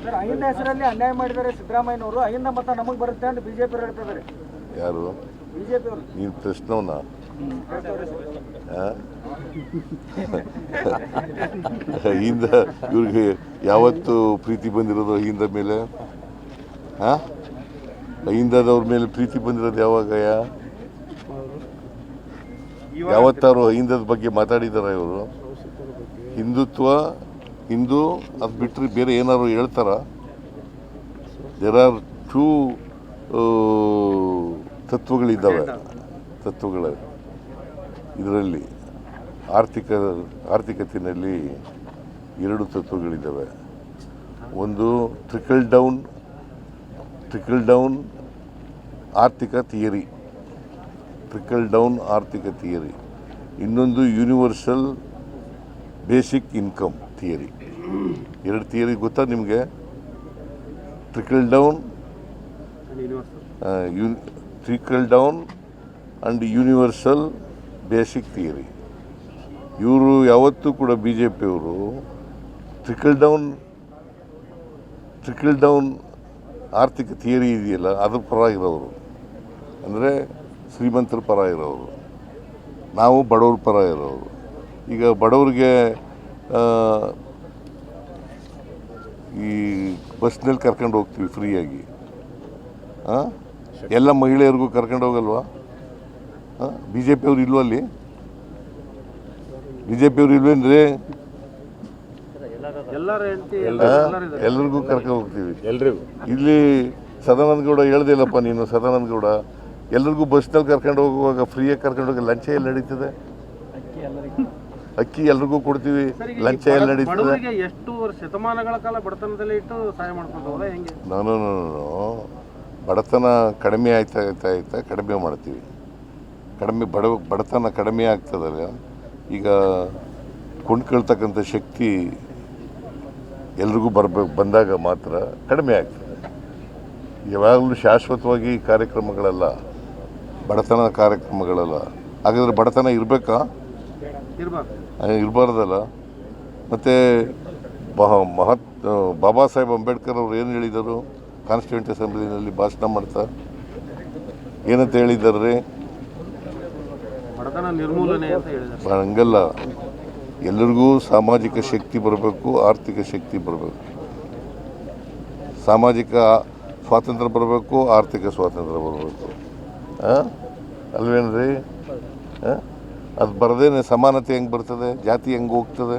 Sir Ahinda ಹೆಸರಲ್ಲಿ ಅನ್ಯಾಯ ಮಾಡಿದ್ದಾರೆ ಸಿದ್ದರಾಮಯ್ಯನವರು. ಅಹಿಂದ ಮತ ನಮಗೆ ಬರುತ್ತೆ ಅಂತ ಬಿಜೆಪಿ ಹೇಳ್ತಿದ್ದಾರೆ. ಯಾರು ಬಿಜೆಪಿ ಅವರು ನೀನು ಪ್ರಶ್ನವನ್ನ ಅಹಿಂದ ಇವ್ರಿಗೆ ಯಾವತ್ತು ಪ್ರೀತಿ ಬಂದಿರೋದು ಅಹಿಂದ ಮೇಲೆ? ಅಹಿಂದದವ್ರ ಮೇಲೆ ಪ್ರೀತಿ ಬಂದಿರೋದು ಯಾವಾಗ? ಯಾವತ್ತಾರು ಅಹಿಂದದ ಬಗ್ಗೆ ಮಾತಾಡಿದಾರ ಇವರು? ಹಿಂದುತ್ವ ಹಿಂದೂ ಅದು ಬಿಟ್ಟರೆ ಬೇರೆ ಏನಾದ್ರು ಹೇಳ್ತಾರ? ದೇರ್ ಆರ್ ಟೂ ತತ್ವಗಳ ಇದರಲ್ಲಿ ಆರ್ಥಿಕತೆಯಲ್ಲಿ ಎರಡು ತತ್ವಗಳಿದ್ದಾವೆ. ಒಂದು ಟ್ರಿಕಲ್ ಡೌನ್ ಆರ್ಥಿಕ ಥಿಯರಿ, ಇನ್ನೊಂದು ಯೂನಿವರ್ಸಲ್ ಬೇಸಿಕ್ ಇನ್ಕಮ್ ಥಿಯರಿ. ಎರಡು ಥಿಯರಿ ಗೊತ್ತಾ ನಿಮಗೆ? Trickle down and universal basic theory. ಇವರು ಯಾವತ್ತೂ ಕೂಡ ಬಿ ಜೆ ಪಿಯವರು ಟ್ರಿಕಲ್ ಡೌನ್ ಆರ್ಥಿಕ ಥಿಯರಿ ಇದೆಯಲ್ಲ ಅದ್ರ ಪರ ಇರೋರು, ಅಂದರೆ ಶ್ರೀಮಂತರ ಪರ ಇರೋರು. ನಾವು ಬಡವ್ರ ಪರ ಇರೋರು. ಈಗ ಬಡವ್ರಿಗೆ ಈ ಬಸ್ನಲ್ಲಿ ಕರ್ಕೊಂಡು ಹೋಗ್ತೀವಿ ಫ್ರೀಯಾಗಿ, ಎಲ್ಲ ಮಹಿಳೆಯರಿಗೂ ಕರ್ಕೊಂಡು ಹೋಗಲ್ವಾ? ಬಿ ಜೆ ಪಿಯವ್ರು ಇಲ್ವ ಅಲ್ಲಿ? ಬಿ ಜೆ ಪಿಯವ್ರು ಇಲ್ವೇನ್ರಿ? ಎಲ್ಲರಿಗೂ ಕರ್ಕೊಂಡು ಹೋಗ್ತೀವಿ. ಇಲ್ಲಿ ಸದಾನಂದ ಗೌಡ ಹೇಳ್ದಿಲ್ಲಪ್ಪ ನೀನು. ಸದಾನಂದ ಗೌಡ ಎಲ್ರಿಗೂ ಬಸ್ನಲ್ಲಿ ಕರ್ಕೊಂಡು ಹೋಗುವಾಗ ಫ್ರೀಯಾಗಿ ಕರ್ಕೊಂಡು ಹೋಗಿ ಲಂಚ ಎಲ್ಲಿ ನಡೀತದೆ? ಅಕ್ಕಿ ಎಲ್ರಿಗೂ ಕೊಡ್ತೀವಿ, ಲಂಚ ಎಲ್ಲಿ ನಡೀತದೆ? ಎಷ್ಟು ಶತಮಾನಗಳ ಕಾಲ ಬಡತನದಲ್ಲಿ ಇಟ್ಟು ಸಹಾಯ ಮಾಡ್ಕೊಂಡು ಹೋದ ಹೆಂಗೆ? ನಾನು ಬಡತನ ಕಡಿಮೆ ಆಯ್ತಾ ಕಡಿಮೆ ಮಾಡ್ತೀವಿ. ಬಡತನ ಕಡಿಮೆ ಆಗ್ತದಲ್ಲ, ಈಗ ಕೊಂಡ್ಕೊಳ್ತಕ್ಕಂಥ ಶಕ್ತಿ ಎಲ್ರಿಗೂ ಬಂದಾಗ ಮಾತ್ರ ಕಡಿಮೆ ಆಗ್ತದೆ. ಯಾವಾಗಲೂ ಶಾಶ್ವತವಾಗಿ ಕಾರ್ಯಕ್ರಮಗಳಲ್ಲ, ಬಡತನ ಕಾರ್ಯಕ್ರಮಗಳಲ್ಲ. ಹಾಗಾದ್ರೆ ಬಡತನ ಇರಬೇಕಾ? ಇರಬಾರ್ದಲ್ಲ. ಮತ್ತು ಬಾಬಾ ಸಾಹೇಬ್ ಅಂಬೇಡ್ಕರ್ ಅವರು ಏನು ಹೇಳಿದರು ಕಾನ್ಸ್ಟಿಟ್ಯೂಂಟ್ ಅಸೆಂಬ್ಲಿನಲ್ಲಿ ಭಾಷಣ ಮಾಡ್ತಾ? ಏನಂತ ಹೇಳಿದ್ದಾರೆ? ಹಂಗಲ್ಲ, ಎಲ್ಲರಿಗೂ ಸಾಮಾಜಿಕ ಶಕ್ತಿ ಬರಬೇಕು, ಆರ್ಥಿಕ ಶಕ್ತಿ ಬರಬೇಕು. ಸಾಮಾಜಿಕ ಸ್ವಾತಂತ್ರ್ಯ ಬರಬೇಕು, ಆರ್ಥಿಕ ಸ್ವಾತಂತ್ರ್ಯ ಬರಬೇಕು. ಅಲ್ವೇನ್ರಿ? ಅದು ಬರದೇನೆ ಸಮಾನತೆ ಹೆಂಗೆ ಬರ್ತದೆ? ಜಾತಿ ಹೆಂಗೆ ಹೋಗ್ತದೆ?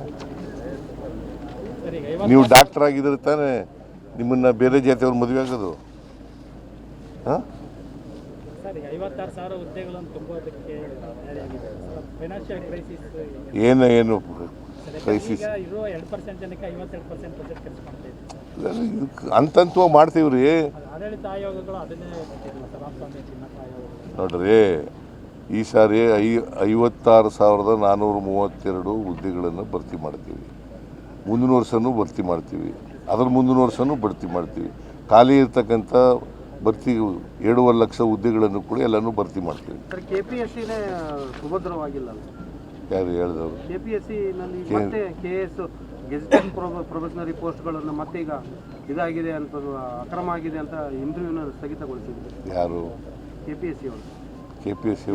ನೀವು ಡಾಕ್ಟರ್ ಆಗಿದ್ರೆ ತಾನೇ ನಿಮ್ಮನ್ನು ಬೇರೆ ಜಾತಿಯವ್ರು ಮದುವೆ ಆಗೋದು? ಏನು ಕ್ರೈಸಿಸ್ ಅಂತಂತವಾಗಿ ಮಾಡ್ತೀವ್ರಿ. ನೋಡ್ರಿ, ಈ ಸಾರಿ 56,432 ಹುದ್ದೆಗಳನ್ನು ಭರ್ತಿ ಮಾಡ್ತೀವಿ. ಮುಂದಿನ ವರ್ಷನೂ ಭರ್ತಿ ಮಾಡ್ತೀವಿ, ಅದ್ರ ಮುಂದಿನ ವರ್ಷನೂ ಭರ್ತಿ ಮಾಡ್ತೀವಿ. ಖಾಲಿ ಇರ್ತಕ್ಕಂಥ ಭರ್ತಿ 7.5 ಲಕ್ಷ ಹುದ್ದೆಗಳನ್ನು ಕೂಡ ಎಲ್ಲನೂ ಭರ್ತಿ ಮಾಡ್ತೀವಿ. ಕೆಪಿಎಸ್ಸಿನೇ ಸುಭದ್ರವಾಗಿಲ್ಲ. ಯಾರು ಹೇಳಿದವರು? ಕೆಪಿಎಸ್ಸಿನಲ್ಲಿ ಮತ್ತೆ ಕೆಎಸ್ ಗೆಜೆಟೆಡ್ ಪ್ರೊಬೆಷನರಿ ಪೋಸ್ಟ್ಗಳನ್ನು ಮತ್ತೆ ಈಗ ಇದಾಗಿದೆ ಅಂತ, ಅಕ್ರಮ ಆಗಿದೆ ಅಂತ ಇಂಟರ್ವ್ಯೂನ ಸ್ಥಗಿತಗೊಳಿಸಿದ್ರು. ಯಾರು? ಕೆಪಿಎಸ್ಸಿ ಅವರು. ಕೆಪಿಎಸ್ಸಿ ಅವರು